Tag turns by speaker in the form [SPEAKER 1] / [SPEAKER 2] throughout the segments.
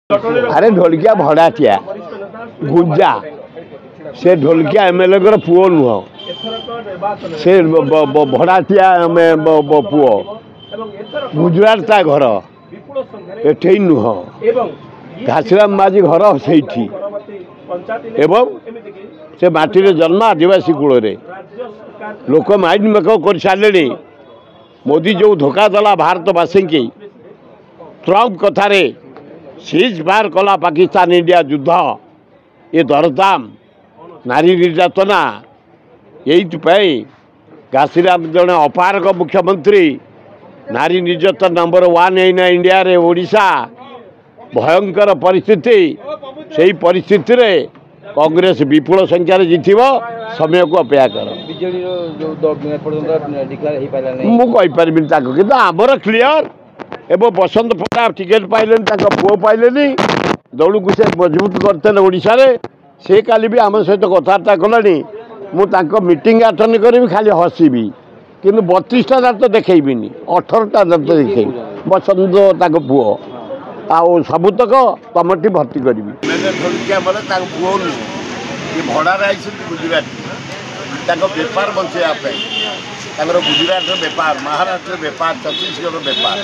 [SPEAKER 1] अरे ढोलकिया भड़ाटिया गुंजा से ढोलकिया एमएलए पुओ नुह से भड़ाटिया पुओ गुजरात ता घर एठे नुह घासीराम माझी घर से से माटी जन्म आदिवासी कूल लोक माइंड मेकअप कर सारे मोदी जो धोखा देला भारतवासी की ट्रम्प कथारे सीज बार कला पाकिस्तान इंडिया युद्ध ये दरदाम नारी निर्यातना यही घासीराम जड़े अपारक मुख्यमंत्री नारी निर्यातन नंबर 1 है इंडिया रे ओडिशा भयंकर परिस्थिति से परिस्थिति रे कांग्रेस विपुल संख्यार जीत समय को अपेक्षा कर मुझे आमर क्लीयर एवं बसंत पंडा टिकेट पाइले पुओ पाइले दौड़ को से मजबूत करते ओडिशा से काली भी आम सहित कथबार्ता कलानी मुझे मीटिंग अटेंड करी खाली हसबी कि 32टा दात देखी 18टा दात देखे बसंत पुओ आ सबुतक कमिटी भर्ती करी पुओ भड़ा गुजरात बेपार बचाई गुजरात बेपार महाराष्ट्र बेपार छत्तीसगढ़ बेपार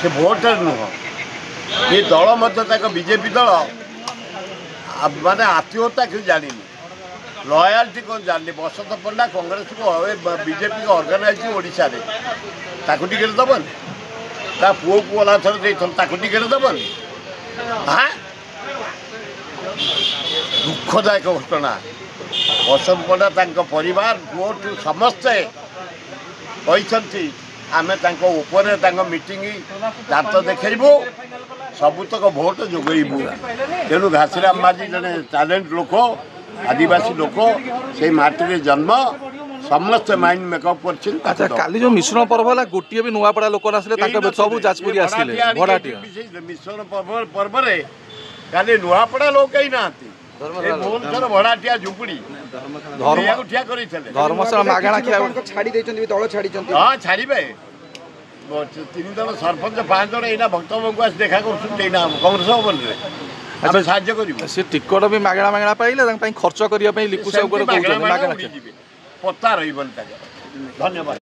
[SPEAKER 1] से भोटर नुह ये दल मत बीजेपी दल माने आत्मीयता क्यों जानी लयाल्टी कौन जानी बसंत पंडा कांग्रेस को बीजेपी को ऑर्गेनाइज ओडिशा टिकेट दबन ता पुओ को गला थर टिकेट दबन हाँ दुखदायक घटना बसंत पंडा परिवार पुओ समस्ते कहते आम मीटिंग दात देखू सबुतक भोट जोगेबू तेणु घासीराम माझी जड़े टैलेंट लोक आदिवासी लोक से माटी जन्म समस्त माइंड मेकअप कर
[SPEAKER 2] जो मिश्रण पर्व है गोटे भी नुआपड़ा लोक सब जाजपुरी
[SPEAKER 1] मिश्रण पर्व काली नुआपड़ा लोक ही ना भुवनेश्वर भड़ाटिया झुपड़ी
[SPEAKER 2] धर्मशाला मागणा
[SPEAKER 1] हाँ छाड़े 3 जन सरपंच 5 जन यहाँ भक्त को देखा कर कांग्रेस भवन में साहाଯ୍य कर
[SPEAKER 2] टिकट भी मागणा मागणा पाइले खर्च करने लिखु सब
[SPEAKER 1] पता रही धन्यवाद।